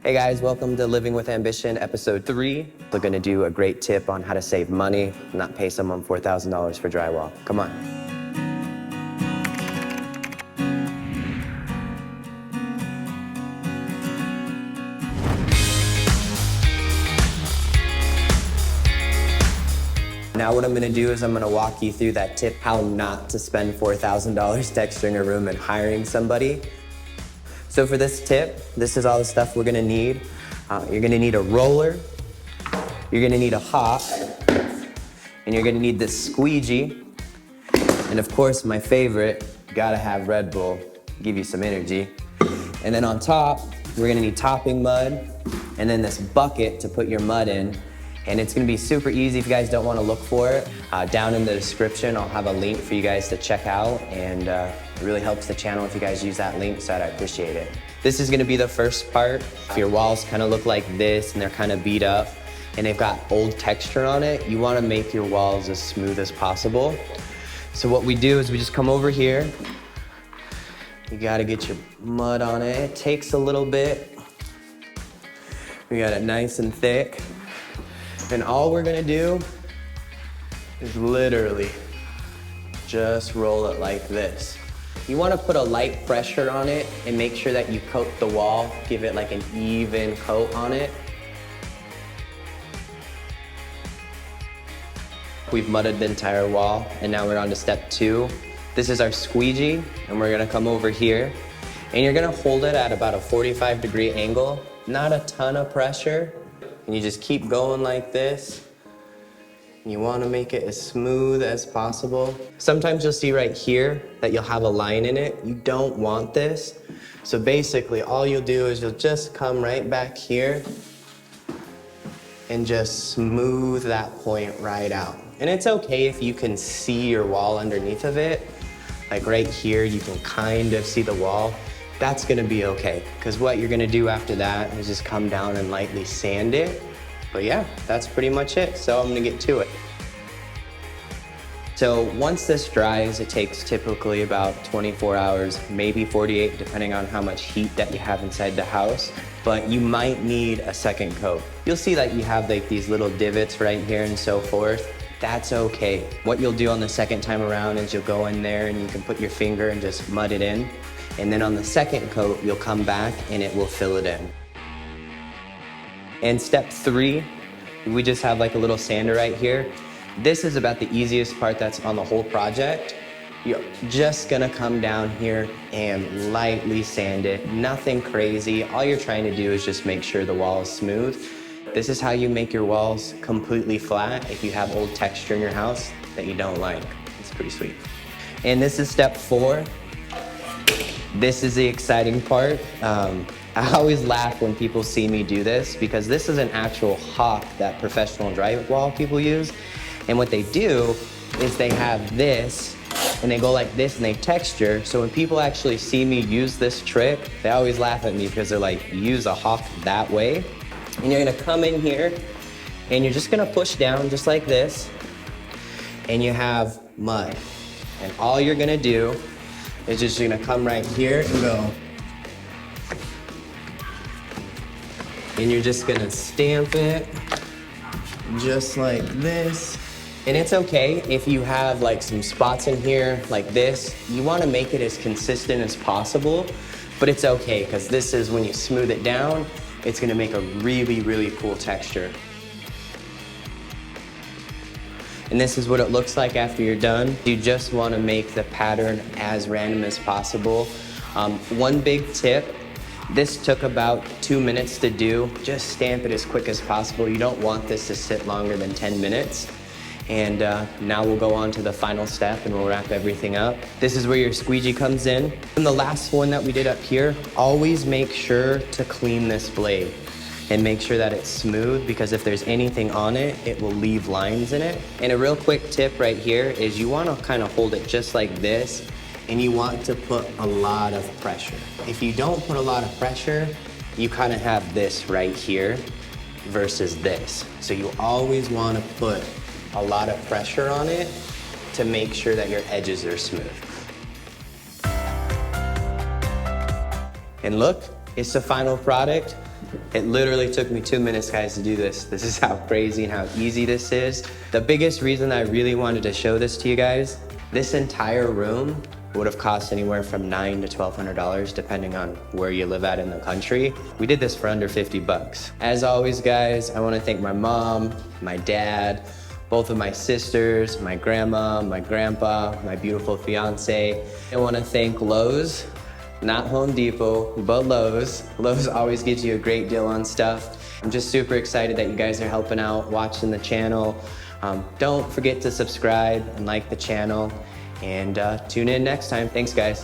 Hey guys, welcome to Living with Ambition, episode 3. We're gonna do a great tip on how to save money, not pay someone $4,000 for drywall. Come on. Now what I'm gonna do is I'm gonna walk you through that tip, how not to spend $4,000 texturing a room and hiring somebody. So for this tip, this is all the stuff we're gonna need. You're gonna need a roller, you're gonna need a hop, and you're gonna need this squeegee. And of course, my favorite, you gotta have Red Bull, give you some energy. And then on top, we're gonna need topping mud, and then this bucket to put your mud in. And it's gonna be super easy if you guys don't wanna look for it. Down in the description, I'll have a link for you guys to check out, and it really helps the channel if you guys use that link, so I'd appreciate it. This is gonna be the first part. If your walls kinda look like this and they're kinda beat up and they've got old texture on it, you wanna make your walls as smooth as possible. So what we do is we just come over here. You gotta get your mud on it. It takes a little bit. We got it nice and thick. And all we're gonna do is literally just roll it like this. You wanna put a light pressure on it and make sure that you coat the wall, give it like an even coat on it. We've mudded the entire wall, and now we're on to step 2. This is our squeegee, and we're gonna come over here, and you're gonna hold it at about a 45-degree angle, not a ton of pressure. And you just keep going like this. You want to make it as smooth as possible. Sometimes you'll see right here that you'll have a line in it. You don't want this. So basically all you'll do is you'll just come right back here and just smooth that point right out. And it's okay if you can see your wall underneath of it. Like right here, you can kind of see the wall. That's gonna be okay, because what you're gonna do after that is just come down and lightly sand it. But yeah, that's pretty much it. So I'm gonna get to it. So once this dries, it takes typically about 24 hours, maybe 48, depending on how much heat that you have inside the house. But you might need a second coat. You'll see that you have like these little divots right here and so forth. That's okay. What you'll do on the second time around is you'll go in there and you can put your finger and just mud it in. And then on the second coat, you'll come back and it will fill it in. And step 3, we just have like a little sander right here. This is about the easiest part that's on the whole project. You're just gonna come down here and lightly sand it, nothing crazy. All you're trying to do is just make sure the wall is smooth. This is how you make your walls completely flat if you have old texture in your house that you don't like. It's pretty sweet. And this is step 4. This is the exciting part. I always laugh when people see me do this because this is an actual hop that professional drywall people use. And what they do is they have this and they go like this and they texture. So when people actually see me use this trick, they always laugh at me because they're like, you use a hop that way? And you're gonna come in here and you're just gonna push down just like this, and you have mud. And all you're gonna do is just you're gonna come right here and go. And you're just gonna stamp it just like this. And it's okay if you have like some spots in here like this. You wanna make it as consistent as possible, but it's okay because this is when you smooth it down, it's gonna make a really, really cool texture. And this is what it looks like after you're done. You just wanna make the pattern as random as possible. One big tip, this took about 2 minutes to do. Just stamp it as quick as possible. You don't want this to sit longer than 10 minutes. And now we'll go on to the final step and we'll wrap everything up. This is where your squeegee comes in. And the last one that we did up here, always make sure to clean this blade and make sure that it's smooth, because if there's anything on it, it will leave lines in it. And a real quick tip right here is you wanna kind of hold it just like this, and you want to put a lot of pressure. If you don't put a lot of pressure, you kind of have this right here versus this. So you always wanna put a lot of pressure on it to make sure that your edges are smooth. And look, it's the final product. It literally took me 2 minutes, guys, to do this. This is how crazy and how easy this is. The biggest reason I really wanted to show this to you guys, this entire room would have cost anywhere from $900 to $1,200 depending on where you live at in the country. We did this for under 50 bucks. As always, guys, I want to thank my mom, my dad, both of my sisters, my grandma, my grandpa, my beautiful fiance. I want to thank Lowe's, not Home Depot, but Lowe's. Lowe's always gives you a great deal on stuff. I'm just super excited that you guys are helping out, watching the channel. Don't forget to subscribe and like the channel, and tune in next time. Thanks, guys.